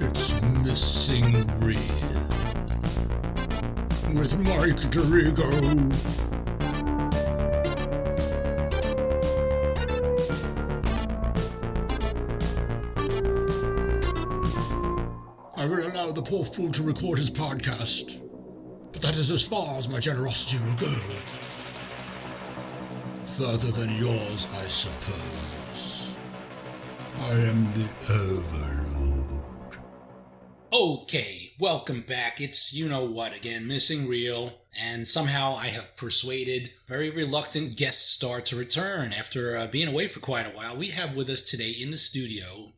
It's Missing Real with Mike Darrigo. I will allow the poor fool to record his podcast, but that is as far as my generosity will go. Further than yours, I suppose. I am the Overlord. Okay, welcome back. It's you-know-what again, Missing Real, and somehow I have persuaded very reluctant guest star to return after being away for quite a while. We have with us today in the studio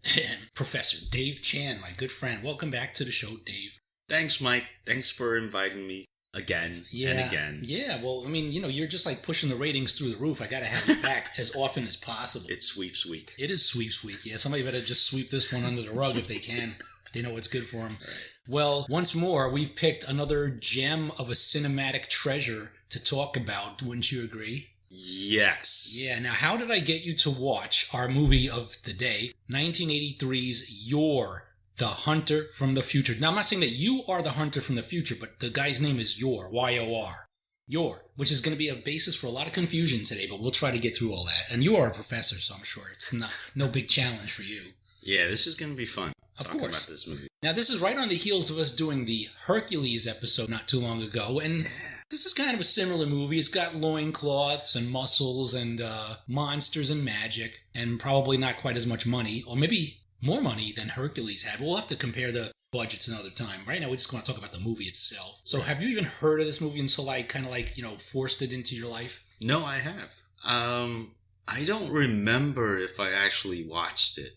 Professor Dave Chan, my good friend. Welcome back to the show, Dave. Thanks, Mike. Thanks for inviting me again and again. Yeah, well, I mean, you're just like pushing the ratings through the roof. I gotta have you back as often as possible. It's sweeps week. It is sweeps week, yeah. Somebody better just sweep this one under the rug if they can. They know what's good for them. Right. Well, once more, we've picked another gem of a cinematic treasure to talk about. Wouldn't you agree? Yes. Yeah, now how did I get you to watch our movie of the day, 1983's YOR, The Hunter from the Future? Now, I'm not saying that you are the hunter from the future, but the guy's name is YOR, Y-O-R. YOR, which is going to be a basis for a lot of confusion today, but we'll try to get through all that. And you are a professor, so I'm sure it's no big challenge for you. Yeah, this is going to be fun. Of talking course. About this movie. Now, this is right on the heels of us doing the Hercules episode not too long ago, and this is kind of a similar movie. It's got loincloths and muscles and monsters and magic, and probably not quite as much money, or maybe more money than Hercules had. We'll have to compare the budgets another time. Right now, we just want to talk about the movie itself. So, have you even heard of this movie until I kind of forced it into your life? No, I have. I don't remember if I actually watched it.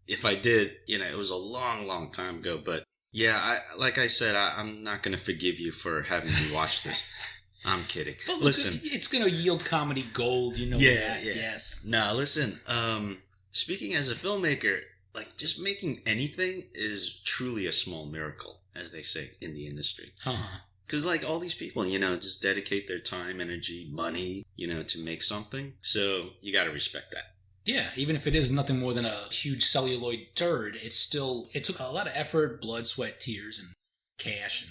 If I did, it was a long, long time ago. But yeah, like I said, I'm not going to forgive you for having me watch this. I'm kidding. But look, listen, it's going to yield comedy gold. You know that. Yeah. Yes. Now, listen. Speaking as a filmmaker, just making anything is truly a small miracle, as they say in the industry. Because all these people, just dedicate their time, energy, money, to make something. So you got to respect that. Yeah, even if it is nothing more than a huge celluloid turd, it took a lot of effort, blood, sweat, tears, and cash.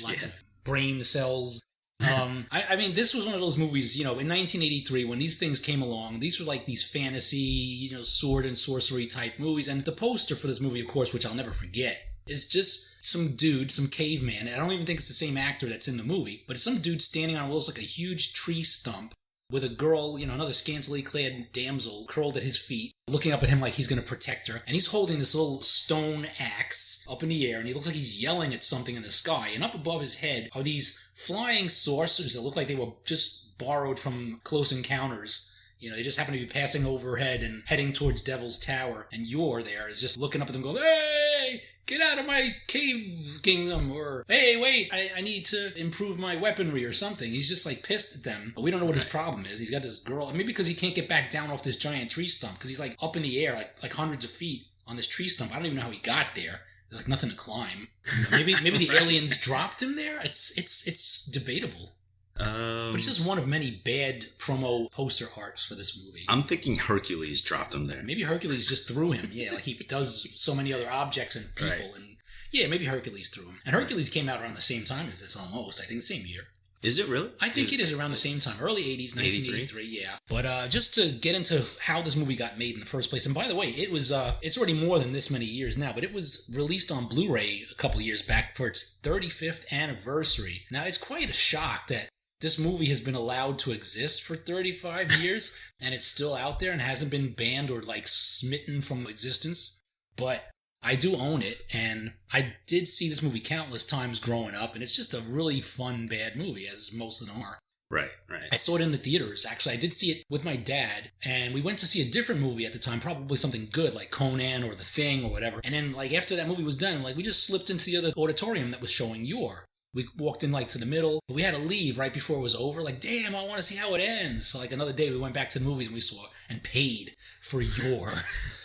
Lots of brain cells. I mean, this was one of those movies, in 1983, when these things came along, these were these fantasy, sword and sorcery type movies. And the poster for this movie, of course, which I'll never forget, is just some dude, some caveman. And I don't even think it's the same actor that's in the movie, but it's some dude standing on what looks like a huge tree stump with a girl, another scantily clad damsel curled at his feet, looking up at him like he's going to protect her. And he's holding this little stone axe up in the air, and he looks like he's yelling at something in the sky. And up above his head are these flying saucers that look like they were just borrowed from Close Encounters. They just happen to be passing overhead and heading towards Devil's Tower. And YOR there is just looking up at them going, "Hey, get out of my cave kingdom," or, "Hey, wait, I need to improve my weaponry," or something. He's just pissed at them. But we don't know what his problem is. He's got this girl, maybe because he can't get back down off this giant tree stump, because he's up in the air, like hundreds of feet on this tree stump. I don't even know how he got there. There's nothing to climb. Maybe the aliens dropped him there. It's debatable. But it's just one of many bad promo poster arts for this movie. I'm thinking Hercules dropped him there. Maybe Hercules just threw him. Yeah, like he does so many other objects and people. Right. And yeah, maybe Hercules threw him. And Hercules came out around the same time as this almost. I think the same year. Is it really? I think it is around the same time. Early 80s, 1983, yeah. But just to get into how this movie got made in the first place, and by the way, it was it's already more than this many years now, but it was released on Blu-ray a couple years back for its 35th anniversary. Now, it's quite a shock that this movie has been allowed to exist for 35 years, and it's still out there and hasn't been banned or smitten from existence. But I do own it, and I did see this movie countless times growing up, and it's just a really fun, bad movie, as most of them are. Right. I saw it in the theaters, actually. I did see it with my dad, and we went to see a different movie at the time, probably something good, like Conan or The Thing or whatever. And then, after that movie was done, we just slipped into the other auditorium that was showing YOR. We walked in to the middle, but we had to leave right before it was over. Damn, I want to see how it ends. So another day we went back to the movies and we saw and paid for YOR.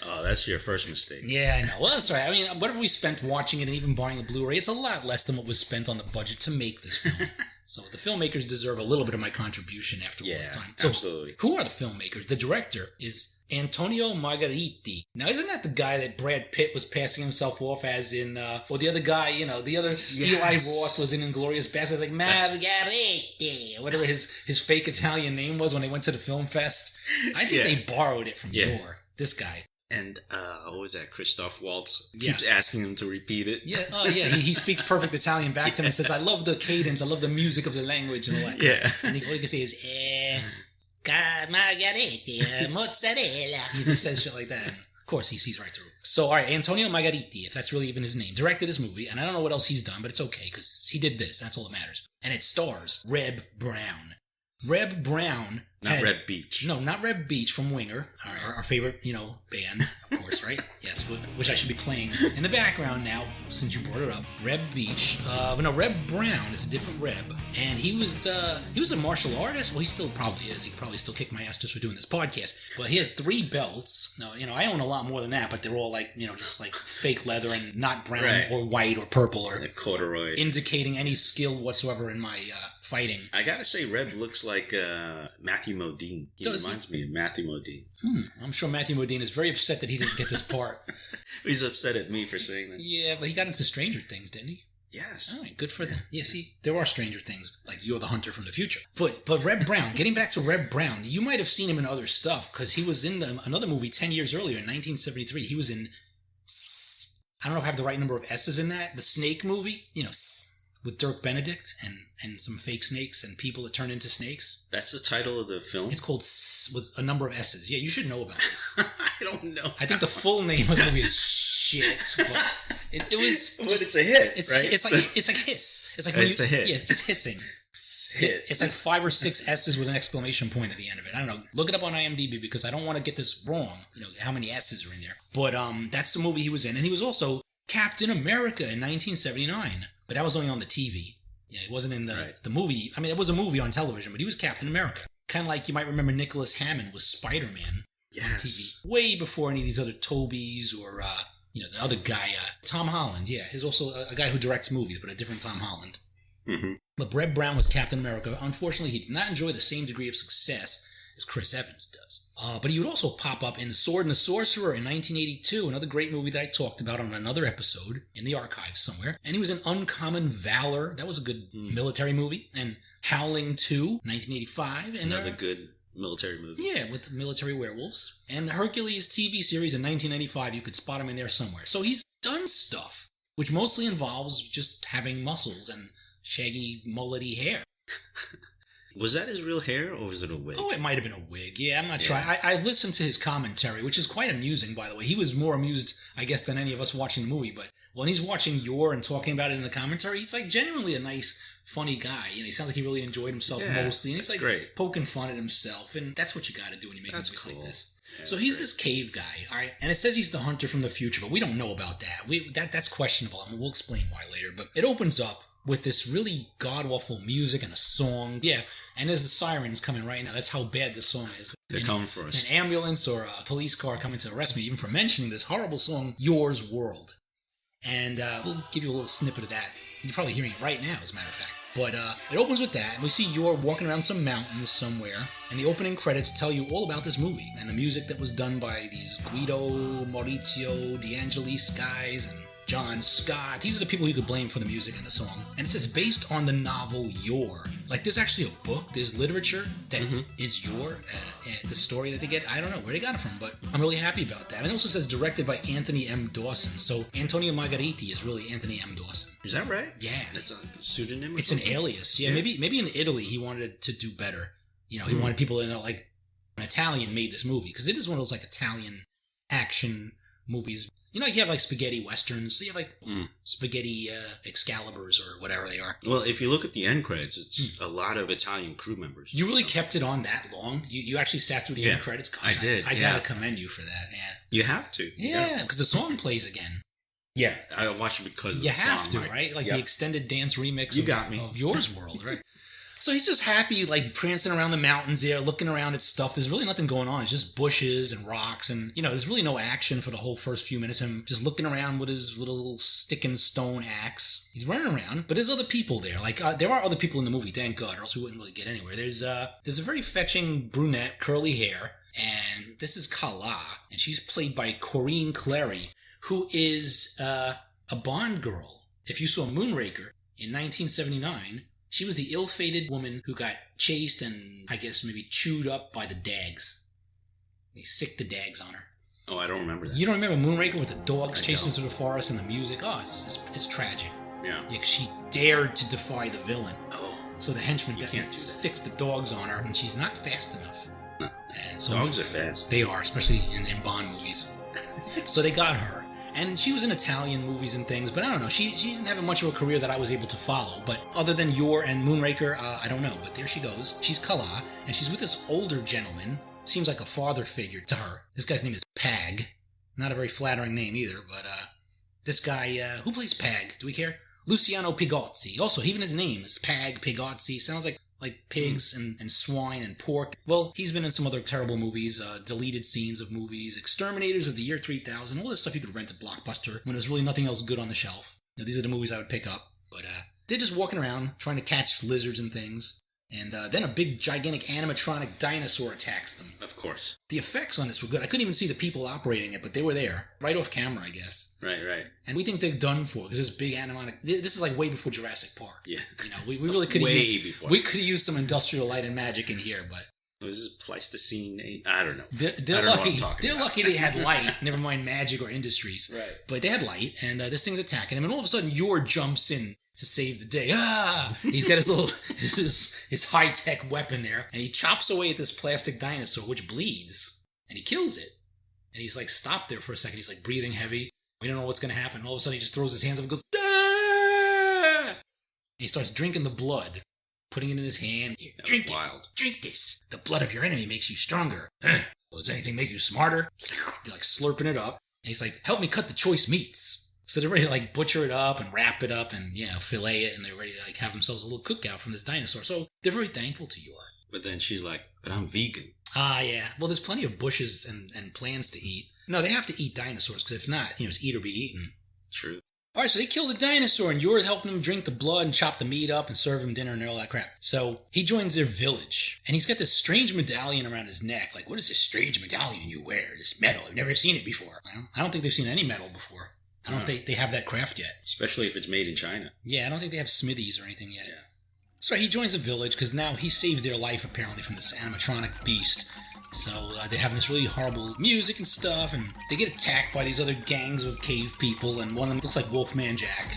Oh, that's your first mistake. Yeah, I know. Well, that's right. I mean, whatever we spent watching it and even buying a Blu-ray, it's a lot less than what was spent on the budget to make this film. So the filmmakers deserve a little bit of my contribution after all this time. So absolutely. Who are the filmmakers? The director is Antonio Margheriti. Now, isn't that the guy that Brad Pitt was passing himself off as in, or the other guy, the other Eli Roth was in Inglourious Basterds, like Margheriti, whatever his fake Italian name was when they went to the film fest. I think they borrowed it from YOR, this guy. And, what was that? Christoph Waltz keeps asking him to repeat it. Yeah, he speaks perfect Italian back to him and says, I love the cadence, I love the music of the language and all that. Yeah. And all he can say is, Margheriti, mozzarella. He just says shit like that. And of course, he sees right through. So, all right, Antonio Margheriti, if that's really even his name, directed this movie, and I don't know what else he's done, but it's okay, because he did this, that's all that matters. And it stars Reb Brown. Reb Brown. Not Reb Beach. No, not Reb Beach from Winger, our favorite, band, of course, right? Yes, which I should be playing in the background now, since you brought it up. Reb Beach. But no, Reb Brown is a different Reb. And he was a martial artist. Well, he still probably is. He could probably still kick my ass just for doing this podcast. But he had 3 belts. Now, I own a lot more than that, but they're all like, just like fake leather and not brown or white or purple or like corduroy, indicating any skill whatsoever in my fighting. I gotta say, Reb looks like Matthew Modine. He reminds me of Matthew Modine. I'm sure Matthew Modine is very upset that he didn't get this part. He's upset at me for saying that. Yeah, but he got into Stranger Things, didn't he? Yes. All right, good for them. Yeah, see, there are Stranger Things, like You're the Hunter from the Future. But Reb Brown, getting back to Reb Brown, you might have seen him in other stuff, because he was in another movie 10 years earlier, in 1973. He was in, I don't know if I have the right number of S's in that, the Snake movie, with Dirk Benedict and some fake snakes and people that turn into snakes. That's the title of the film? It's called with a number of S's. Yeah, you should know about this. I don't know. I think the full name of the movie is shit, but it was... But it's a hit, right? It's like hiss. It's like it's a hit. Yeah, it's hissing. It's like 5 or 6 S's with an exclamation point at the end of it. I don't know. Look it up on IMDb because I don't want to get this wrong, how many S's are in there. But that's the movie he was in. And he was also Captain America in 1979. But that was only on the TV. It wasn't in the movie. I mean, it was a movie on television, but he was Captain America. Kind of like you might remember Nicholas Hammond was Spider-Man on TV. Way before any of these other Tobys or, the other guy, Tom Holland. Yeah, he's also a guy who directs movies, but a different Tom Holland. Mm-hmm. But Reb Brown was Captain America. Unfortunately, he did not enjoy the same degree of success as Chris Evans does. But he would also pop up in The Sword and the Sorcerer in 1982, another great movie that I talked about on another episode in the archives somewhere. And he was in Uncommon Valor. That was a good military movie. And Howling 2, 1985. And another good military movie. Yeah, with military werewolves. And the Hercules TV series in 1995, you could spot him in there somewhere. So he's done stuff, which mostly involves just having muscles and shaggy, mullety hair. Was that his real hair, or was it a wig? Oh, it might have been a wig. Yeah, I'm not sure. I listened to his commentary, which is quite amusing, by the way. He was more amused, I guess, than any of us watching the movie. But when he's watching YOR and talking about it in the commentary, he's like genuinely a nice, funny guy. He sounds like he really enjoyed himself mostly. And he's like great. Poking fun at himself. And that's what you got to do when you make movies cool. like this. Yeah, so he's this cave guy, all right? And it says he's the hunter from the future, but we don't know about that. That's questionable. I mean, we'll explain why later. But it opens up with this really god-awful music and a song. Yeah, and there's the sirens coming right now. That's how bad this song is. They're coming for us. An ambulance or a police car coming to arrest me, even for mentioning this horrible song, Yours World. And we'll give you a little snippet of that. You're probably hearing it right now, as a matter of fact. But it opens with that, and we see YOR walking around some mountains somewhere, and the opening credits tell you all about this movie, and the music that was done by these Guido, Maurizio, DeAngelis guys, and John Scott. These are the people you could blame for the music and the song. And it says based on the novel YOR. Like there's actually a book, there's literature that is YOR, the story that they get. I don't know where they got it from, but I'm really happy about that. And it also says directed by Anthony M. Dawson. So Antonio Margheriti is really Anthony M. Dawson. Is that right? Yeah. That's a pseudonym? It's an alias. Yeah, maybe in Italy he wanted to do better. He wanted people to know, like, an Italian made this movie. Because it is one of those, like, Italian action movies. You have like spaghetti westerns, so you have like spaghetti Excaliburs or whatever they are. Well, if you look at the end credits, it's a lot of Italian crew members. You really kept it on that long? You actually sat through the end credits? Gosh, I did. I gotta commend you for that, You have to. Yeah, because the song plays again. Yeah, I watched it because of the song. You have to, right? Like the extended dance remix got me. of Yours World, right? So he's just happy, like, prancing around the mountains there, looking around at stuff. There's really nothing going on. It's just bushes and rocks, and, there's really no action for the whole first few minutes. Him just looking around with his little stick and stone axe. He's running around, but there's other people there. Like, there are other people in the movie, thank God, or else we wouldn't really get anywhere. There's a very fetching brunette, curly hair, and this is Kala, and she's played by Corinne Clary, who is a Bond girl. If you saw Moonraker in 1979, she was the ill-fated woman who got chased and, I guess, maybe chewed up by the dags. They sicked the dags on her. Oh, I don't remember that. You don't remember Moonraker with the dogs chasing through the forest and the music? Oh, it's tragic. Yeah. Yeah, 'cause she dared to defy the villain. Oh. So the henchman sicks the dogs on her, and she's not fast enough. No. And so dogs are fast. They are, especially in Bond movies. So they got her. And she was in Italian movies and things, but I don't know. She didn't have much of a career that I was able to follow. But other than YOR and Moonraker, I don't know. But there she goes. She's Kala, and she's with this older gentleman. Seems like a father figure to her. This guy's name is Pag. Not a very flattering name either, but this guy, who plays Pag? Do we care? Luciano Pigozzi. Also, even his name is Pag Pigozzi. Sounds like pigs and swine and pork. Well, he's been in some other terrible movies, deleted scenes of movies, Exterminators of the Year 3000, all this stuff you could rent at Blockbuster when there's really nothing else good on the shelf. These are the movies I would pick up. But they're just walking around, trying to catch lizards and things. And then a big, gigantic animatronic dinosaur attacks them. Of course. The effects on this were good. I couldn't even see the people operating it, but they were there. Right off camera, I guess. Right. And we think they're done for, because this big animatronic... This is like way before Jurassic Park. Yeah. We really could have before. We could have used some industrial light and magic in here, but... Was this Pleistocene age? I don't know. They're lucky. They're lucky they had light. Never mind magic or industries. Right. But they had light, and this thing's attacking them, and all of a sudden, YOR jumps in to save the day. He's got his little his high-tech weapon there, and he chops away at this plastic dinosaur, which bleeds, and he kills it. And he's like stopped there for a second. He's like breathing heavy. We don't know what's going to happen. And all of a sudden, he just throws his hands up and goes, ah! And he starts drinking the blood, putting it in his hand. Here, drink it. Wild. Drink this. The blood of your enemy makes you stronger. Well, does anything make you smarter? He's like slurping it up. And he's like, help me cut the choice meats. So they're ready to like butcher it up and wrap it up and, fillet it, and they're ready to like have themselves a little cookout from this dinosaur. So they're very thankful to YOR. But then she's like, but I'm vegan. Yeah. Well, there's plenty of bushes and plants to eat. No, they have to eat dinosaurs, because if not, it's eat or be eaten. True. All right, so they kill the dinosaur, and YOR's helping him drink the blood and chop the meat up and serve him dinner and all that crap. So he joins their village, and he's got this strange medallion around his neck. Like, what is this strange medallion you wear? This metal. I've never seen it before. I don't think they've seen any metal before. I don't know if they have that craft yet. Especially if it's made in China. Yeah, I don't think they have smithies or anything yet. Yeah. So he joins a village, because now he saved their life, apparently, from this animatronic beast. So they're having this really horrible music and stuff, and they get attacked by these other gangs of cave people, and one of them looks like Wolfman Jack.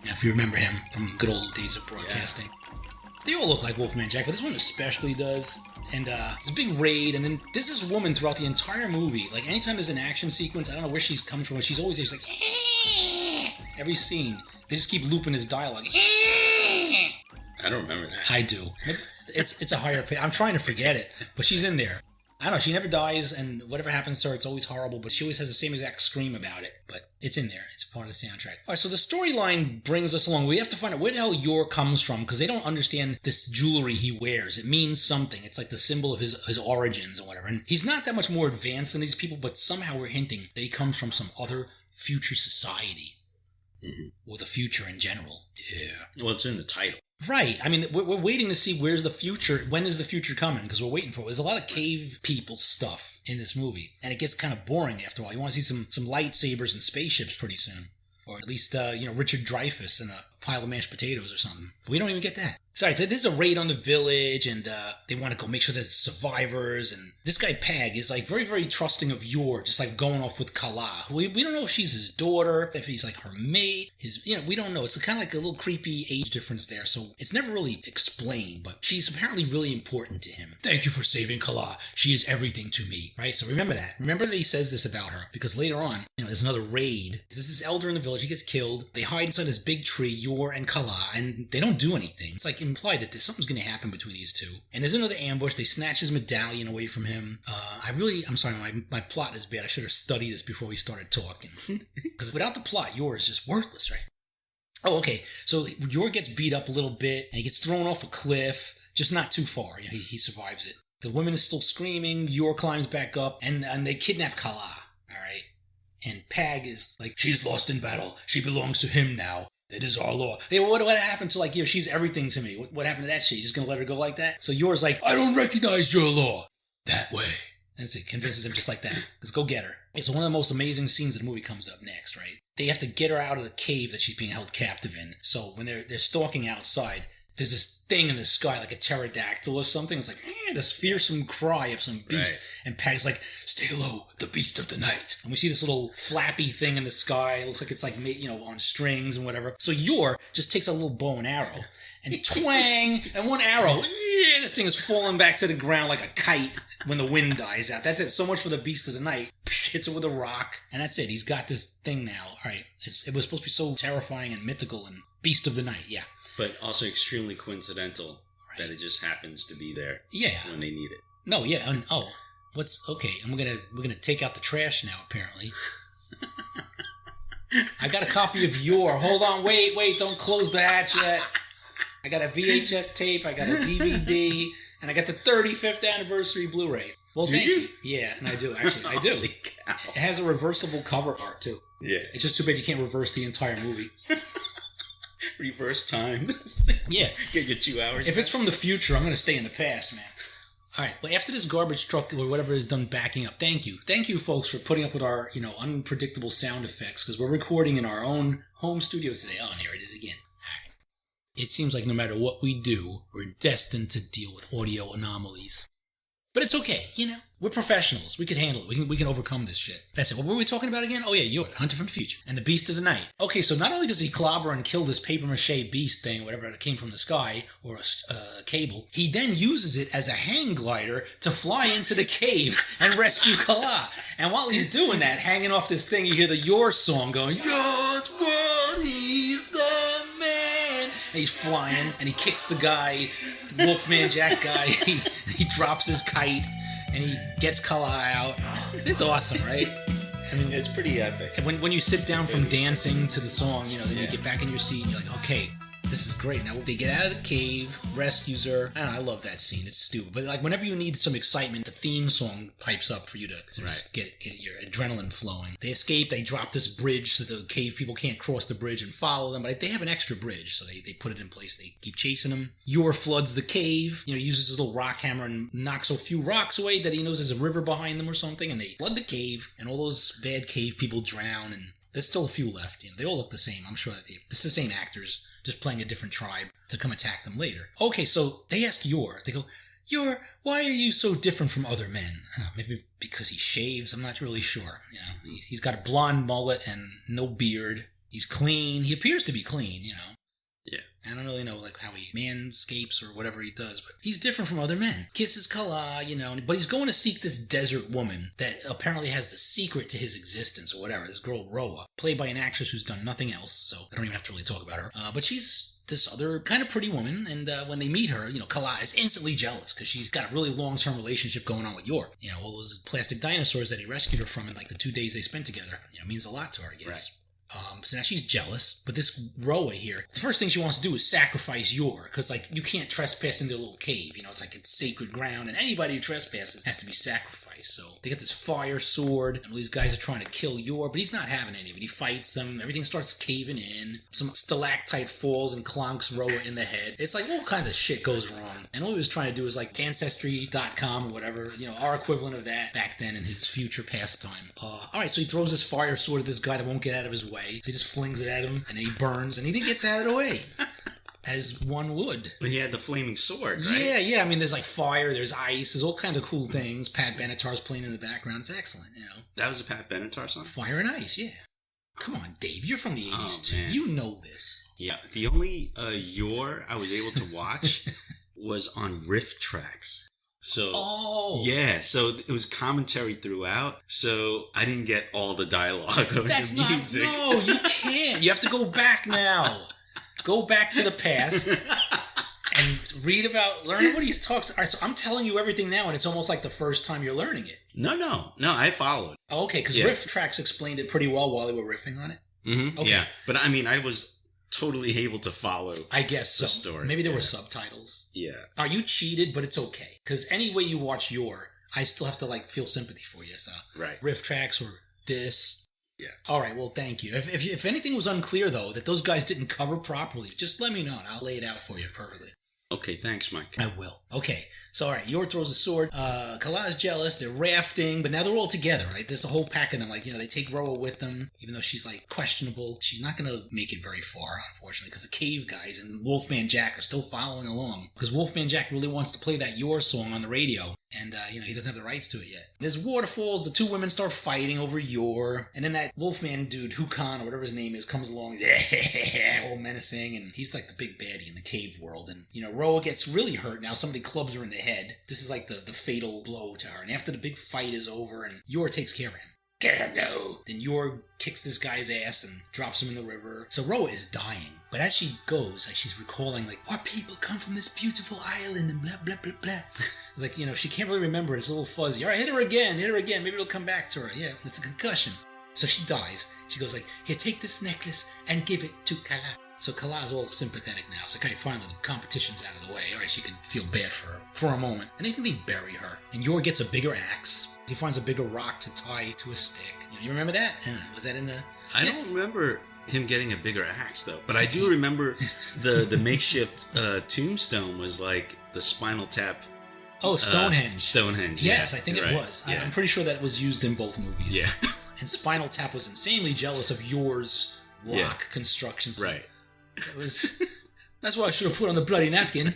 Now, if you remember him from good old days of broadcasting. Yeah. They all look like Wolfman Jack, but this one especially does. And it's a big raid, and then there's this woman throughout the entire movie. Like, anytime there's an action sequence, I don't know where she's coming from, but she's always there. She's like, every scene. They just keep looping his dialogue. I don't remember that. I do. It's a higher pitch. I'm trying to forget it, but she's in there. I don't know, she never dies, and whatever happens to her, it's always horrible, but she always has the same exact scream about it. But it's in there. It's part of the soundtrack. All right, so the storyline brings us along. We have to find out where the hell YOR comes from, because they don't understand this jewelry he wears. It means something. It's like the symbol of his origins or whatever. And he's not that much more advanced than these people, but somehow we're hinting that he comes from some other future society. Mm-hmm. Or the future in general. Yeah. Well, it's in the title. Right. I mean, we're waiting to see where's the future. When is the future coming? Because we're waiting for it. There's a lot of cave people stuff in this movie, and it gets kind of boring after a while. You want to see some lightsabers and spaceships pretty soon, or at least Richard Dreyfuss and a pile of mashed potatoes or something. We don't even get that. Sorry, so there's a raid on the village, and they want to go make sure there's survivors. And this guy Pag is like very, very trusting of YOR, just like going off with Kala. We don't know if she's his daughter, if he's like her mate. We don't know. It's kind of like a little creepy age difference there, so it's never really explained. But she's apparently really important to him. Thank you for saving Kala. She is everything to me, right? So remember that. Remember that he says this about her, because later on, there's another raid. There's this elder in the village. He gets killed. They hide inside this big tree, YOR and Kala, and they don't do anything. It's like implied that something's going to happen between these two. And there's another ambush. They snatch his medallion away from him. I'm sorry, my plot is bad. I should have studied this before we started talking. Because without the plot, YOR is just worthless, right? Oh, okay. So YOR gets beat up a little bit, and he gets thrown off a cliff. just not too far. He survives it. The woman is still screaming. Yor climbs back up, and they kidnap Kala. All right, and Pag is like, she's lost in battle. She belongs to him now. It is our law. Hey, what happened to, like, she's everything to me. What happened to that shit? You just gonna let her go like that? So Yor's like, I don't recognize your law that way. And it convinces him just like that. Let's go get her. It's one of the most amazing scenes of the movie comes up next, right? They have to get her out of the cave that she's being held captive in. So when they're stalking outside, there's this thing in the sky, like a pterodactyl or something. It's like, this fearsome cry of some beast. Right. And Pag's like, stay low, the beast of the night. And we see this little flappy thing in the sky. It looks like it's like, on strings and whatever. So Yor just takes a little bow and arrow and twang, and one arrow, this thing is falling back to the ground like a kite when the wind dies out. That's it. So much for the beast of the night. Hits it with a rock, and that's it. He's got this thing now. All right. It was supposed to be so terrifying and mythical and beast of the night. Yeah. But also extremely coincidental that it just happens to be there. Yeah. When they need it. No, yeah. Okay. And we're gonna take out the trash now, apparently. I got a copy of YOR. Hold on, wait, don't close the hatch yet. I got a VHS tape, I got a DVD, and I got the 35th anniversary Blu-ray. Well, thank you. Yeah, and I do, actually. I do. It has a reversible cover art, too. Yeah. It's just too bad you can't reverse the entire movie. Reverse time. Yeah. Get your 2 hours. If it's from the future, I'm going to stay in the past, man. All right. Well, after this garbage truck or whatever is done backing up, thank you. Thank you, folks, for putting up with our, unpredictable sound effects, because we're recording in our own home studio today. Oh, and here it is again. All right. It seems like no matter what we do, we're destined to deal with audio anomalies. But it's okay, We're professionals. We can handle it. We can overcome this shit. That's it. What were we talking about again? Oh, yeah, Yor, Hunter from the Future. And the Beast of the Night. Okay, so not only does he clobber and kill this papier-mâché beast thing, whatever that came from the sky, or a cable, he then uses it as a hang glider to fly into the cave and rescue Kala. And while he's doing that, hanging off this thing, you hear the YOR song going, Yor's world, he's the man. And he's flying, and he kicks the guy, the Wolfman Jack guy. He drops his kite, and he gets Kala out. It's awesome, right? I mean, it's pretty epic. When you sit down from dancing to the song, then you get back in your seat, and you're like, okay, this is great. Now, they get out of the cave, rescues her. I don't know, I love that scene. It's stupid. But, like, whenever you need some excitement, the theme song pipes up for you to just get your adrenaline flowing. They escape. They drop this bridge so the cave people can't cross the bridge and follow them. But they have an extra bridge, so they put it in place. They keep chasing them. Yor floods the cave, uses his little rock hammer and knocks a few rocks away that he knows there's a river behind them or something. And they flood the cave, and all those bad cave people drown. And there's still a few left. They all look the same. I'm sure that it's the same actors, just playing a different tribe to come attack them later. Okay, so they ask Yor, they go, Yor, why are you so different from other men? Maybe because he shaves, I'm not really sure. He's got a blonde mullet and no beard. He's clean. He appears to be clean, Yeah. I don't really know how he manscapes or whatever he does, but he's different from other men. Kisses Kala, but he's going to seek this desert woman that apparently has the secret to his existence or whatever. This girl, Roa, played by an actress who's done nothing else, so I don't even have to really talk about her. But she's this other kind of pretty woman, and when they meet her, Kala is instantly jealous because she's got a really long-term relationship going on with Yor. All those plastic dinosaurs that he rescued her from in the 2 days they spent together, means a lot to her, I guess. Right. So now she's jealous, but this Roa here, the first thing she wants to do is sacrifice Yor, because, you can't trespass into a little cave, it's sacred ground, and anybody who trespasses has to be sacrificed. So they get this fire sword, and all these guys are trying to kill Yor, but he's not having any of it. He fights them, everything starts caving in, some stalactite falls and clonks Roa in the head. It's all kinds of shit goes wrong, and all he was trying to do is Ancestry.com or whatever, our equivalent of that back then in his future pastime. Alright, so he throws this fire sword at this guy that won't get out of his way. So he just flings it at him, and he burns, and he gets out of the way. As one would. But he had the flaming sword, right? Yeah. I mean, there's fire, there's ice, there's all kinds of cool things. Pat Benatar's playing in the background. It's excellent, That was a Pat Benatar song? Fire and Ice, yeah. Come on, Dave. You're from the 80s, too. Man. You know this. Yeah. The only YOR I was able to watch was on riff tracks. So, yeah, so it was commentary throughout, so I didn't get all the dialogue of the music. No, you can't. You have to go back now. Go back to the past and learn what he talks. All right, so I'm telling you everything now, and it's almost like the first time you're learning it. No, I followed. Okay, because Riff Tracks explained it pretty well while they were riffing on it. Mm-hmm. Okay. Yeah, but I mean, I was totally able to follow. I guess so. The story. Maybe there were subtitles. Yeah. You cheated, but it's okay. Because any way you watch YOR, I still have to feel sympathy for you. So right. Riff tracks or this. Yeah. All right. Well, thank you. If anything was unclear though, that those guys didn't cover properly, just let me know and I'll lay it out for you perfectly. Okay, thanks, Mike. I will. Okay. So, all right, YOR throws a sword. Kala's jealous. They're rafting, but now they're all together, right? There's a whole pack of them. They take Roa with them, even though she's, questionable. She's not going to make it very far, unfortunately, because the cave guys and Wolfman Jack are still following along. Because Wolfman Jack really wants to play that YOR song on the radio. And, he doesn't have the rights to it yet. There's waterfalls. The two women start fighting over YOR. And then that Wolfman dude, Hukan, or whatever his name is, comes along. He's all menacing. And he's like the big baddie in the cave world. And, Roa gets really hurt now. Somebody clubs her in the head. This is like the fatal blow to her. And after the big fight is over, and YOR takes care of him. Get him, no! Then YOR kicks this guy's ass and drops him in the river. So Roa is dying. But as she goes, she's recalling, our people come from this beautiful island and blah, blah, blah, blah. It's she can't really remember. It's a little fuzzy. All right, hit her again. Maybe it'll come back to her. Yeah, it's a concussion. So she dies. She goes here, take this necklace and give it to Kala. So Kala's all sympathetic now. It's okay, finally the competition's out of the way. All right, she can feel bad for her for a moment. And I think they bury her. And YOR gets a bigger axe. He finds a bigger rock to tie to a stick. You remember that? Was that in the... I don't remember him getting a bigger axe, though. But I do remember the makeshift tombstone was the Spinal Tap. Oh, Stonehenge. Stonehenge. Yes, yeah. I think it right. was. Yeah. I'm pretty sure that was used in both movies. Yeah. And Spinal Tap was insanely jealous of YOR's rock constructions. Right. That's what I should have put on the bloody napkin.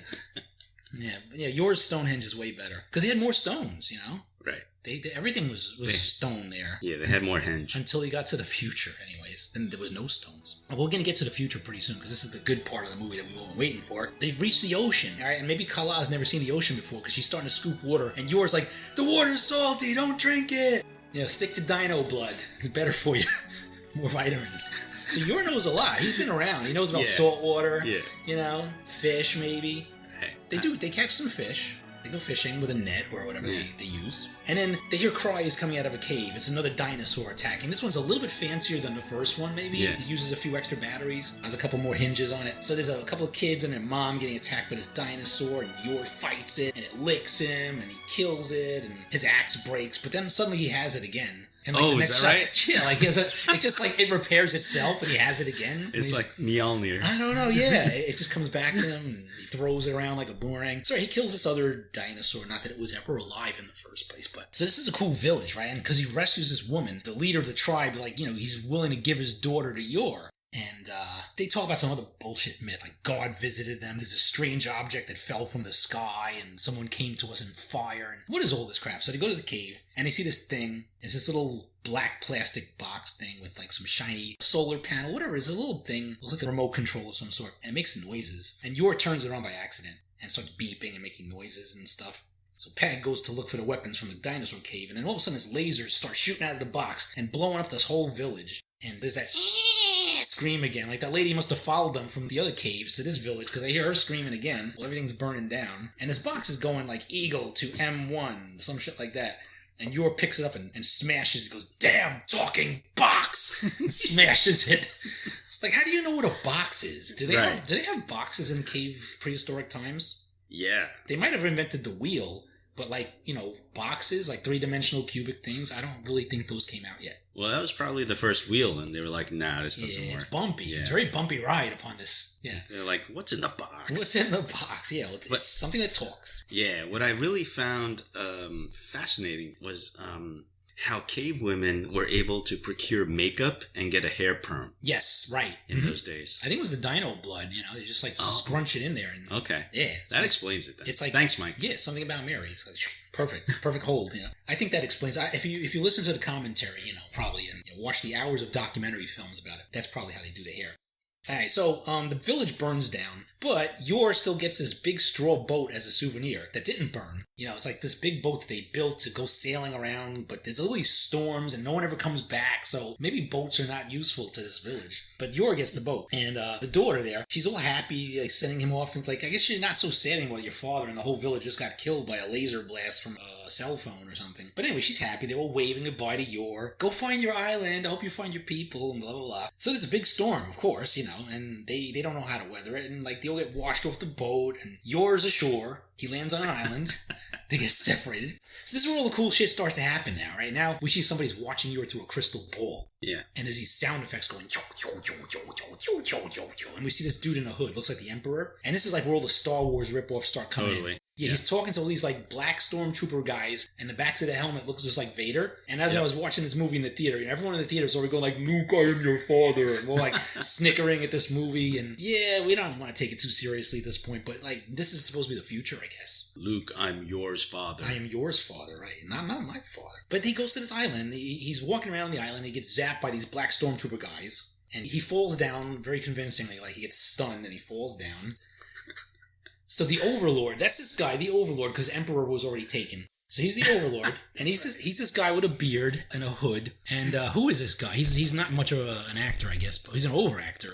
Yeah. YOR's Stonehenge is way better because they had more stones. Right. Everything was stone there. Yeah, they had more henge until he got to the future. Anyways, then there was no stones. We're gonna get to the future pretty soon because this is the good part of the movie that we've all been waiting for. They've reached the ocean, all right, and maybe Kala's never seen the ocean before because she's starting to scoop water, and YOR's like, the water's salty, don't drink it. Stick to dino blood. It's better for you. More vitamins. So YOR knows a lot. He's been around. He knows about salt water. Yeah. Fish maybe. They catch some fish. They go fishing with a net or whatever they use. And then they hear cries coming out of a cave. It's another dinosaur attacking. This one's a little bit fancier than the first one, maybe. Yeah. It uses a few extra batteries. Has a couple more hinges on it. So there's a couple of kids and their mom getting attacked by this dinosaur, and YOR fights it, and it licks him, and he kills it, and his axe breaks. But then suddenly he has it again. And the next is that shot, right? Yeah, it just it repairs itself and he has it again. It's like Mjolnir. I don't know, yeah. It just comes back to him and he throws it around like a boomerang. Sorry, he kills this other dinosaur, not that it was ever alive in the first place, but... So this is a cool village, right? And because he rescues this woman, the leader of the tribe, he's willing to give his daughter to YOR. And they talk about some other bullshit myth, like God visited them, there's a strange object that fell from the sky, and someone came to us in fire, and what is all this crap? So they go to the cave, and they see this thing. It's this little black plastic box thing with some shiny solar panel, whatever. It's a little thing, it looks like a remote control of some sort, and it makes noises. And YOR turns it on by accident, and starts beeping and making noises and stuff. So Peg goes to look for the weapons from the dinosaur cave, and then all of a sudden this lasers start shooting out of the box and blowing up this whole village. And there's that scream again. That lady must have followed them from the other caves to this village because I hear her screaming again. Well, everything's burning down. And this box is going Eagle to M1, some shit like that. And YOR picks it up and smashes it. Goes, damn talking box! And smashes it. How do you know what a box is? Do they have boxes in cave prehistoric times? Yeah. They might have invented the wheel, but boxes, three-dimensional cubic things, I don't really think those came out yet. Well, that was probably the first wheel, and they were like, nah, this doesn't work. It's bumpy. Yeah. It's a very bumpy ride upon this. Yeah. They're like, what's in the box? What's in the box? Yeah, it's something that talks. Yeah, what I really found fascinating was how cave women were able to procure makeup and get a hair perm. Yes, right. In those days. I think it was the dino blood, they just scrunch it in there. And, okay. Yeah. That explains it then. It's thanks, Mike. Yeah, something about Mary. It's perfect hold, I think that explains, if you listen to the commentary, probably, and watch the hours of documentary films about it, that's probably how they do the hair. Alright, so the village burns down, but YOR still gets this big straw boat as a souvenir that didn't burn. It's like this big boat that they built to go sailing around, but there's all these storms and no one ever comes back, so maybe boats are not useful to this village. But YOR gets the boat, and the daughter there, she's all happy, sending him off, and it's I guess you're not so sad anymore. Your father and the whole village just got killed by a laser blast from a cell phone or something. But anyway, she's happy. They're all waving goodbye to YOR. Go find your island. I hope you find your people, and blah, blah, blah. So there's a big storm, of course, and they don't know how to weather it, and like they all get washed off the boat, and YOR's ashore. He lands on an island. They get separated. So this is where all the cool shit starts to happen now, right? Now we see somebody's watching YOR through a crystal ball. Yeah. And there's these sound effects going, and we see this dude in a hood, looks like the Emperor. And this is like where all the Star Wars ripoffs start coming in. Yeah, he's talking to all these like black stormtrooper guys, and the backs of the helmet looks just like Vader. And as I was watching this movie in the theater, everyone in the theater started going like, Luke, I am your father. And we're like snickering at this movie. And yeah, we don't want to take it too seriously at this point, but like this is supposed to be the future, I guess. Luke, I'm yours father. I am yours father, right? Not my father. But he goes to this island, and he's walking around the island, and he gets zapped by these black stormtrooper guys. And he falls down very convincingly, like he gets stunned and he falls down. So the Overlord, that's this guy, the Overlord, because Emperor was already taken. So he's the Overlord, and he's this guy with a beard and a hood. And who is this guy? He's not much of an actor, I guess, but he's an over-actor.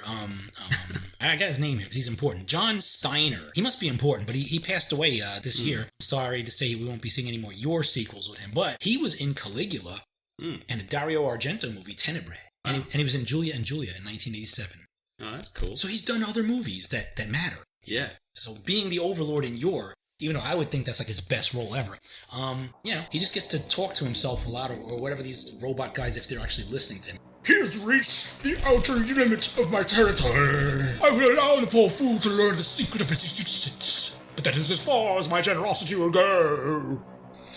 I got his name here because he's important. John Steiner. He must be important, but he passed away this year. Sorry to say we won't be seeing any more YOR sequels with him, but he was in Caligula and a Dario Argento movie, Tenebrae. And he was in Julia and Julia in 1987. Oh, that's cool. So he's done other movies that matter. Yeah. So being the Overlord in YOR, even though I would think that's like his best role ever, he just gets to talk to himself a lot, or whatever these robot guys, if they're actually listening to him. He has reached the outer limit of my territory. I will allow the poor fool to learn the secret of his existence, but that is as far as my generosity will go.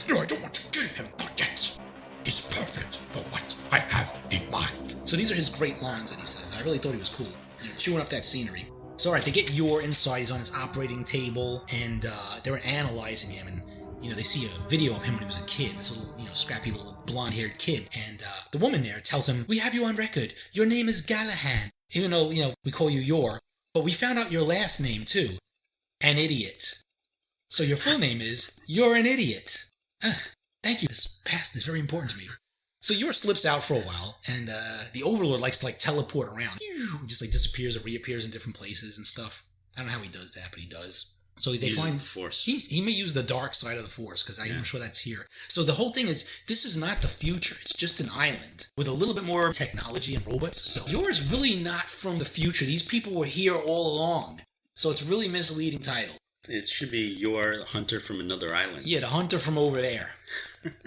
No, I don't want to kill him, not yet. He's perfect for what I have in mind. So these are his great lines that he says. I really thought he was cool, chewing up that scenery. So, all right, they get YOR inside. He's on his operating table, and they're analyzing him. And, they see a video of him when he was a kid, this little, scrappy little blonde-haired kid. And the woman there tells him, we have you on record. Your name is Galahad. Even though, we call you YOR. But we found out your last name, too. An idiot. So your full name is You're an Idiot. Thank you. This past is very important to me. So YOR slips out for a while, and the Overlord likes to teleport around. He just disappears or reappears in different places and stuff. I don't know how he does that, but he does. So they find the Force. He may use the dark side of the Force, because I'm sure that's here. So the whole thing is, this is not the future. It's just an island with a little bit more technology and robots. So YOR is really not from the future. These people were here all along. So it's a really misleading title. It should be YOR Hunter from Another Island. Yeah, the hunter from over there.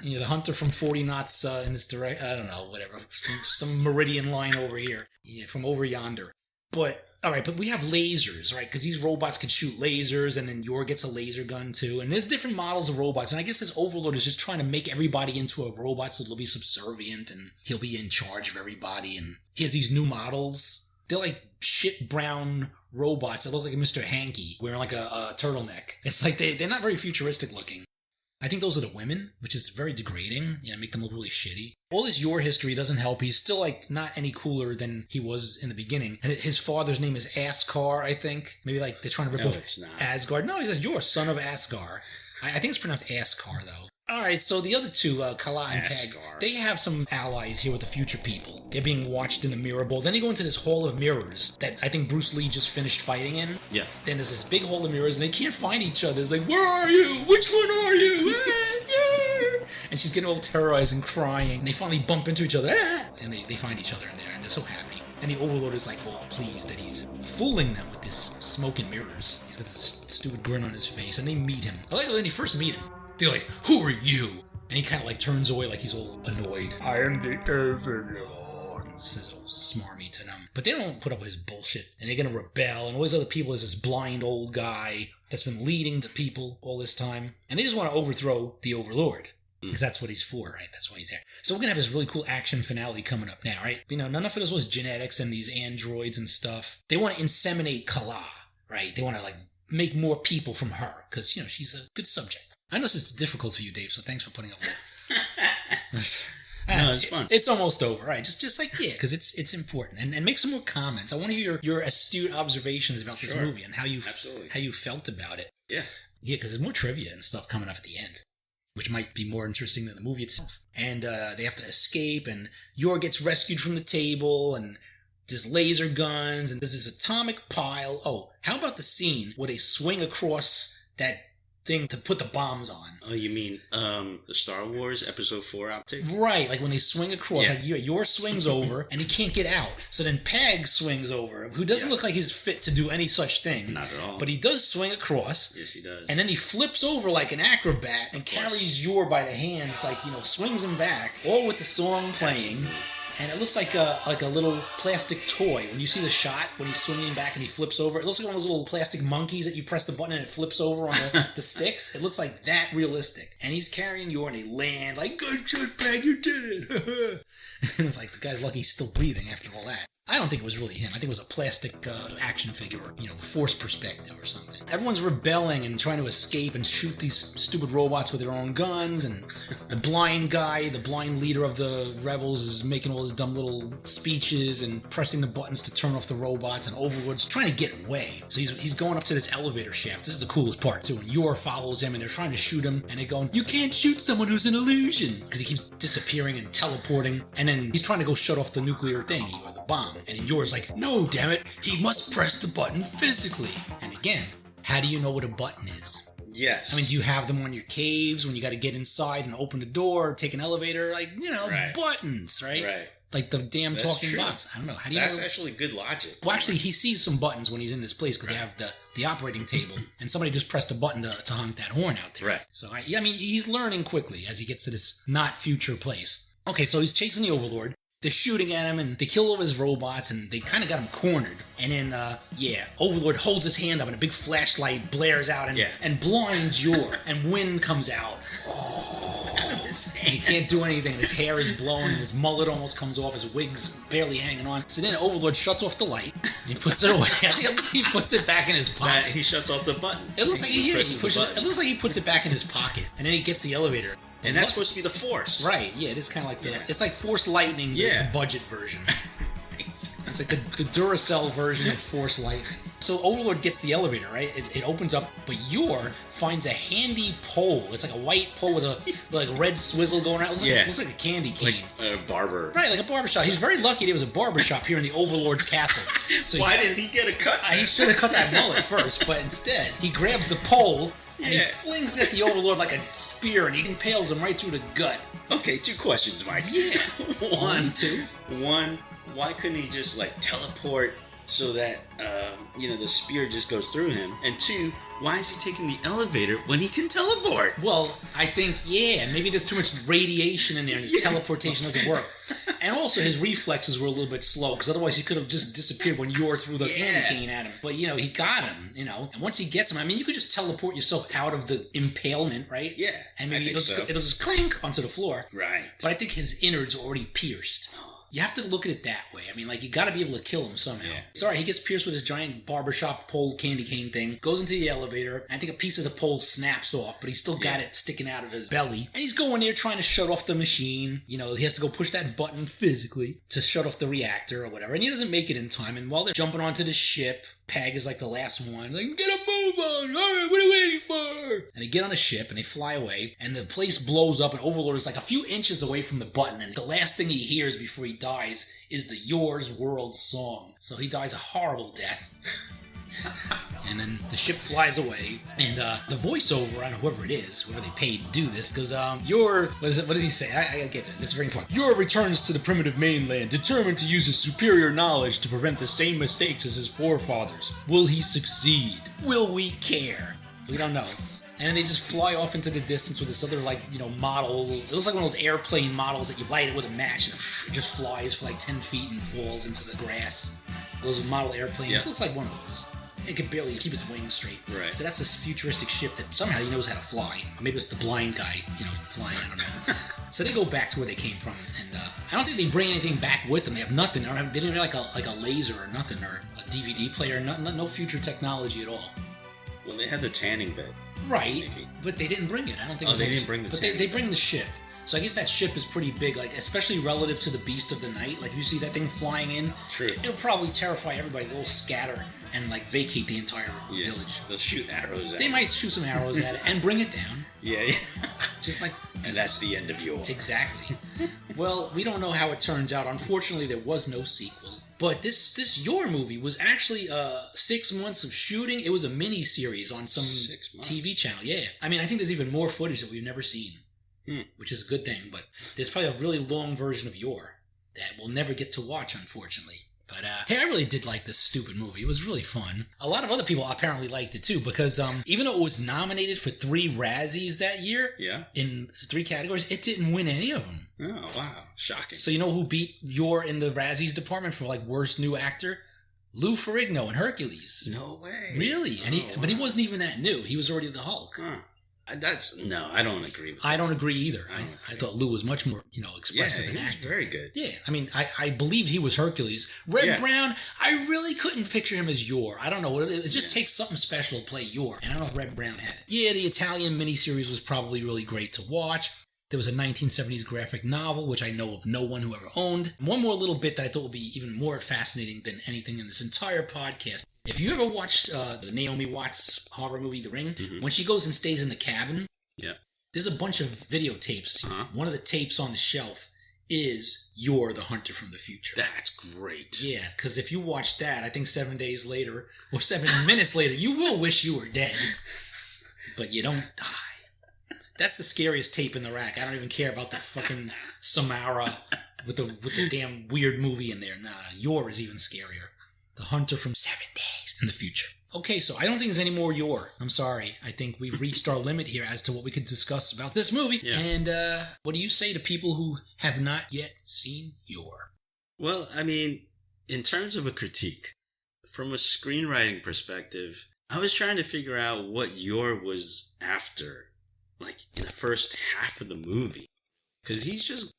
The hunter from 40 knots in this direction. I don't know, whatever. Some meridian line over here. Yeah, from over yonder. But, all right, but we have lasers, right? Because these robots can shoot lasers, and then YOR gets a laser gun, too. And there's different models of robots. And I guess this Overlord is just trying to make everybody into a robot so they'll be subservient, and he'll be in charge of everybody. And he has these new models. They're like shit brown robots that look like a Mr. Hanky wearing like a turtleneck. It's like they're not very futuristic looking. I think those are the women, which is very degrading. Make them look really shitty. All this YOR history doesn't help. He's still not any cooler than he was in the beginning. And his father's name is Askar, I think. Maybe they're trying to rip off Asgard. No, he says you're a son of Askar. I think it's pronounced Askar though. All right, so the other two, Kala and Kag, they have some allies here with the future people. They're being watched in the mirror bowl. Then they go into this hall of mirrors that I think Bruce Lee just finished fighting in. Yeah. Then there's this big hall of mirrors, and they can't find each other. It's like, where are you? Which one are you? And she's getting all terrorized and crying. And they finally bump into each other. And they find each other in there, and they're so happy. And the Overlord is all pleased that he's fooling them with this smoke and mirrors. He's got this stupid grin on his face, and they meet him. I like when they first meet him. They're like, who are you? And he kind of turns away like he's all annoyed. I am the Overlord. And says all smarmy to them. But they don't put up with his bullshit. And they're going to rebel. And all these other people is this blind old guy that's been leading the people all this time. And they just want to overthrow the Overlord. Because that's what he's for, right? That's why he's there. So we're going to have this really cool action finale coming up now, right? None of this was genetics and these androids and stuff. They want to inseminate Kala, right? They want to make more people from her. Because, she's a good subject. I know this is difficult for you, Dave, so thanks for putting up with it. No, it's fun. It's almost over, right? Just because it's important. And make some more comments. I want to hear your astute observations about this movie and how you felt about it. Yeah. Yeah, because there's more trivia and stuff coming up at the end, which might be more interesting than the movie itself. And they have to escape, and YOR gets rescued from the table, and there's laser guns, and there's this atomic pile. Oh, how about the scene where they swing across that thing to put the bombs on. Oh, you mean the Star Wars Episode 4 outtake? Right, like when they swing across, like Yor swings over and he can't get out. So then Peg swings over, who doesn't look like he's fit to do any such thing. Not at all. But he does swing across. Yes, he does. And then he flips over like an acrobat and carries Yor by the hands, like, swings him back, all with the song playing. And it looks like a little plastic toy. When you see the shot, when he's swinging back and he flips over, it looks like one of those little plastic monkeys that you press the button and it flips over on the sticks. It looks like that realistic. And he's carrying Yor and they land like, good shot, Peg, you did it. And it's like, the guy's lucky he's still breathing after all that. I don't think it was really him. I think it was a plastic action figure, force perspective or something. Everyone's rebelling and trying to escape and shoot these stupid robots with their own guns. And the blind guy, the blind leader of the rebels, is making all his dumb little speeches and pressing the buttons to turn off the robots. And Overlord's trying to get away. So he's going up to this elevator shaft. This is the coolest part, too. And Yor follows him and they're trying to shoot him. And they're going, you can't shoot someone who's an illusion. Because he keeps disappearing and teleporting. And then he's trying to go shut off the nuclear thing, or the bomb. And then Yor's like, no, damn it, he must press the button physically. And again, how do you know what a button is? Yes. I mean, do you have them on your caves when you got to get inside and open the door, take an elevator? Like, buttons, right? Right. Like the damn That's talking true. box. I don't know. How do you know? That's actually good logic. Well, actually, he sees some buttons when he's in this place because they have the operating table, and somebody just pressed a button to honk that horn out there. Right. So, I mean, he's learning quickly as he gets to this not future place. Okay, so he's chasing the Overlord. They're shooting at him, and they kill all his robots, and they kind of got him cornered. And then, Overlord holds his hand up, and a big flashlight blares out and blinds Yor, and wind comes out. And he can't do anything, and his hair is blowing, and his mullet almost comes off, his wig's barely hanging on. So then Overlord shuts off the light, and he puts it away. I think he puts it back in his pocket. He shuts off the button. It looks like it looks like he puts it back in his pocket, and then he gets the elevator. And that's supposed to be the Force. Right, yeah, it is kind of like it's like Force Lightning, the budget version. It's like the Duracell version of Force Lightning. So Overlord gets the elevator, right? It opens up, but Yor finds a handy pole. It's like a white pole with a red swizzle going around. It looks like a candy cane. Like a barber. Right, like a barbershop. He's very lucky there was a barbershop here in the Overlord's castle. So Why didn't he get a cut? He should have cut that mullet first, but instead he grabs the pole and he flings it at the Overlord like a spear, and he impales him right through the gut. Okay, 2 questions, Mike. Yeah. One, why couldn't he just teleport so that the spear just goes through him? And 2, why is he taking the elevator when he can teleport? Well, I think, maybe there's too much radiation in there and his teleportation doesn't work. And also his reflexes were a little bit slow, because otherwise he could have just disappeared when Yor threw the candy cane at him. But, he got him, And once he gets him, I mean, you could just teleport yourself out of the impalement, right? Yeah, and maybe it'll just clink onto the floor. Right. But I think his innards are already pierced. You have to look at it that way. I mean, you got to be able to kill him somehow. Yeah. It's all right. He gets pierced with his giant barbershop pole candy cane thing, goes into the elevator, and I think a piece of the pole snaps off, but he's still got it sticking out of his belly. And he's going there trying to shut off the machine. He has to go push that button physically to shut off the reactor or whatever. And he doesn't make it in time. And while they're jumping onto the ship, Peg is like the last one. Like, get a move on! All right, what are you waiting for? And they get on a ship and they fly away, and the place blows up, and Overlord is like a few inches away from the button, and the last thing he hears before he dies is the Yor's World song. So he dies a horrible death. And then the ship flies away, and the voiceover, I don't know, whoever it is, whoever they paid to do this, goes, what did he say? I get it. This is very important. Yor returns to the primitive mainland, determined to use his superior knowledge to prevent the same mistakes as his forefathers. Will he succeed? Will we care? We don't know. And then they just fly off into the distance with this other, model. It looks like one of those airplane models that you light it with a match, and it just flies for 10 feet and falls into the grass. Those model airplanes. It looks like one of those. It can barely keep its wings straight. Right. So that's this futuristic ship that somehow he knows how to fly. Or maybe it's the blind guy, flying, I don't know. So they go back to where they came from, and I don't think they bring anything back with them. They have nothing. They didn't have like a laser or nothing, or a DVD player, no future technology at all. Well, they had the tanning bed. Right, maybe. But they didn't bring it. I don't think they didn't bring the tanning bed. But they bring the ship. So I guess that ship is pretty big, especially relative to the Beast of the Night. You see that thing flying in. True. It'll probably terrify everybody. They'll scatter and vacate the entire village. They'll shoot arrows at it. They might shoot some arrows at it and bring it down. Yeah. Just like... And that's the end of YOR. Exactly. Well, we don't know how it turns out. Unfortunately, there was no sequel. But this YOR movie was actually 6 months of shooting. It was a mini series on some 6 months. TV channel. Yeah, I mean, I think there's even more footage that we've never seen, which is a good thing. But there's probably a really long version of YOR that we'll never get to watch, unfortunately. But hey, I really did like this stupid movie. It was really fun. A lot of other people apparently liked it too, because even though it was nominated for 3 Razzies that year, in 3 categories, it didn't win any of them. Oh, wow. Shocking. So you know who beat YOR in the Razzies department for like worst new actor? Lou Ferrigno in Hercules. No way. Really? And but he wasn't even that new. He was already the Hulk. Huh. I don't agree with that. I don't agree either. I thought Lou was much more, expressive and active. He's very good. Yeah, I mean, I believed he was Hercules. Red Brown, I really couldn't picture him as YOR. I don't know. It just takes something special to play YOR. And I don't know if Red Brown had it. Yeah, the Italian miniseries was probably really great to watch. There was a 1970s graphic novel, which I know of no one who ever owned. One more little bit that I thought would be even more fascinating than anything in this entire podcast. If you ever watched the Naomi Watts horror movie, The Ring, when she goes and stays in the cabin, there's a bunch of videotapes. One of the tapes on the shelf is YOR the Hunter from the Future. That's great. Yeah, because if you watch that, I think 7 days later, or 7 minutes later, you will wish you were dead. But you don't die. That's the scariest tape in the rack. I don't even care about the fucking Samara with the damn weird movie in there. Nah, YOR is even scarier. The Hunter from 7 days in the future. Okay, so I don't think there's any more YOR. I'm sorry. I think we've reached our limit here as to what we could discuss about this movie. Yeah. And what do you say to people who have not yet seen YOR? Well, I mean, in terms of a critique, from a screenwriting perspective, I was trying to figure out what YOR was after, like, in the first half of the movie. Because he's just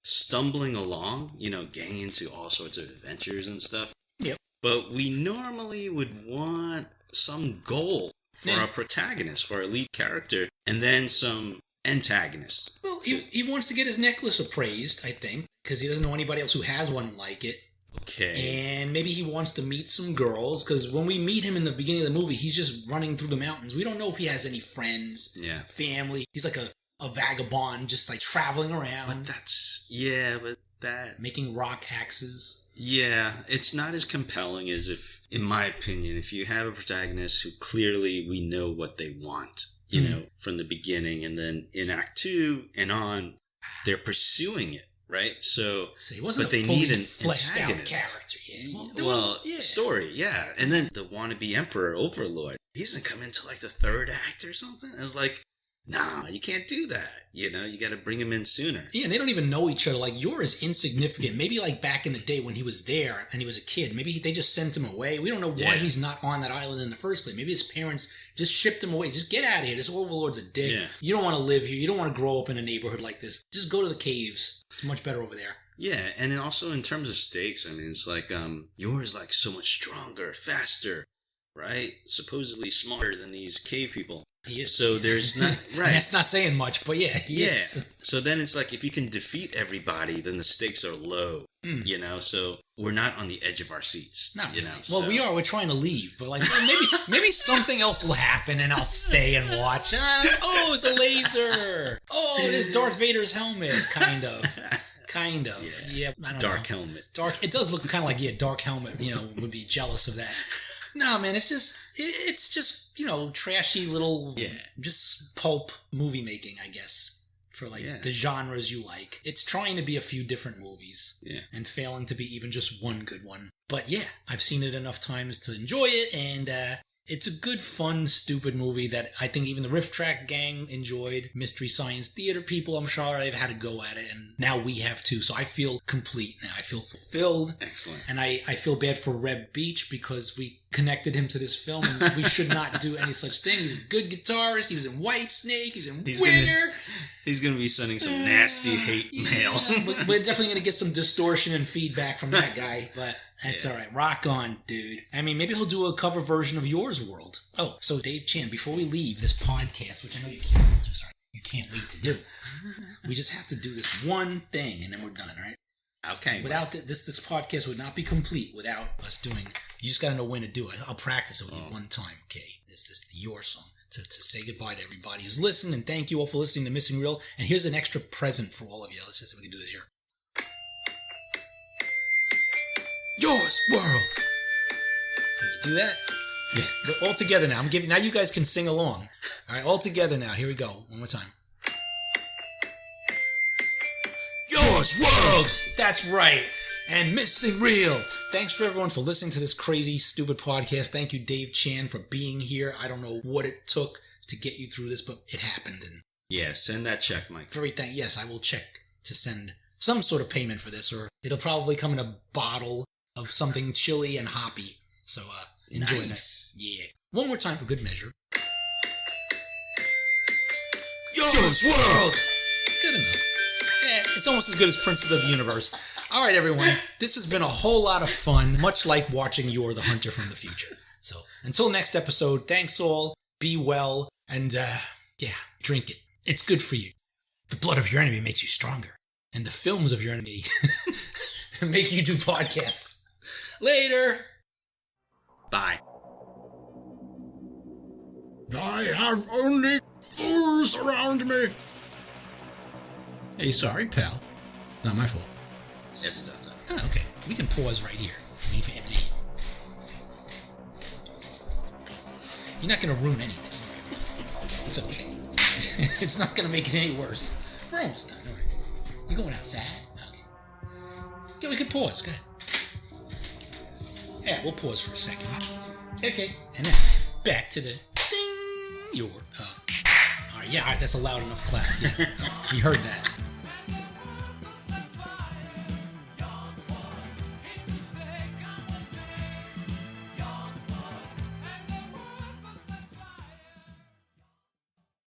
stumbling along, getting into all sorts of adventures and stuff. Yep. But we normally would want some goal for our protagonist, for our lead character, and then some antagonists. Well, he wants to get his necklace appraised, I think, because he doesn't know anybody else who has one like it. Okay. And maybe he wants to meet some girls, because when we meet him in the beginning of the movie, he's just running through the mountains. We don't know if he has any friends, family. He's like a vagabond, just like traveling around. But making rock axes. Yeah, it's not as compelling as if, in my opinion, if you have a protagonist who clearly we know what they want, from the beginning, and then in Act 2 and on, they're pursuing it, right? So he wasn't but they fully need an fleshed antagonist. Out character. Well, story, yeah. And then the wannabe emperor overlord, he doesn't come into like the 3rd act or something. I was like, nah, you can't do that. You got to bring him in sooner. Yeah, and they don't even know each other. Like, YOR is insignificant. Maybe like back in the day when he was there and he was a kid, maybe they just sent him away. We don't know why he's not on that island in the first place. Maybe his parents just shipped him away. Just get out of here. This overlord's a dick. Yeah. You don't want to live here. You don't want to grow up in a neighborhood like this. Just go to the caves. It's much better over there. Yeah, and then also in terms of stakes, I mean, it's like, YOR is like so much stronger, faster, right? Supposedly smarter than these cave people. He is. So there's not, right. That's not saying much, but he is. So then it's like, if you can defeat everybody, then the stakes are low, so we're not on the edge of our seats. Not really. Well, we are. We're trying to leave, but like, maybe something else will happen and I'll stay and watch. Oh, it's a laser. Oh, it is Darth Vader's helmet. Kind of. Yeah. I don't Dark know. helmet. It does look kind of like, Dark helmet, would be jealous of that. No, man, it's just, trashy little, just pulp movie making, I guess, for like the genres you like. It's trying to be a few different movies and failing to be even just one good one. But yeah, I've seen it enough times to enjoy it, and it's a good, fun, stupid movie that I think even the Riff Track gang enjoyed. Mystery Science Theater people, I'm sure, they've had a go at it, and now we have too. So I feel complete now. I feel fulfilled. Excellent. And I feel bad for Reb Beach because we connected him to this film, and we should not do any such thing. He's a good guitarist. He was in Whitesnake. He was in Winner. He's going to be sending some nasty hate mail. We're definitely going to get some distortion and feedback from that guy, but that's all right. Rock on, dude. I mean, maybe he'll do a cover version of Yours World. Oh, so Dave Chan, before we leave this podcast, which I know you can't wait to do, we just have to do this one thing, and then we're done, all right? Okay. Without this podcast would not be complete without us doing. You just got to know when to do it. I'll practice it with you one time, okay? Is this the YOR song? To say goodbye to everybody who's listening, and thank you all for listening to Missing Real. And here's an extra present for all of you. Let's just see if we can do this here. Yours world. Can you do that? Yeah. We're all together now. Now you guys can sing along. All right, all together now. Here we go. One more time. Yours world. That's right. And Missing Real. Thanks for everyone for listening to this crazy, stupid podcast. Thank you, Dave Chan, for being here. I don't know what it took to get you through this, but it happened. And yeah, send that check, Mike. Yes, I will check to send some sort of payment for this, or it'll probably come in a bottle of something chilly and hoppy. So enjoy that. Yeah. One more time for good measure. Yours world. Good enough. Yeah, it's almost as good as Princes of the Universe. All right, everyone. This has been a whole lot of fun, much like watching YOR the Hunter from the Future. So until next episode, thanks all. Be well, and drink it. It's good for you. The blood of your enemy makes you stronger, and the films of your enemy make you do podcasts. Later. Bye. I have only fools around me. Hey, sorry, pal. It's not my fault. Oh, okay. We can pause right here. You're not going to ruin anything. It's okay. It's not going to make it any worse. We're almost done. All right. You going outside? Okay. Yeah, we could pause. Go ahead. Yeah, we'll pause for a second. Okay. And then back to the ding. All right. Yeah, all right. That's a loud enough clap. Yeah. You heard that.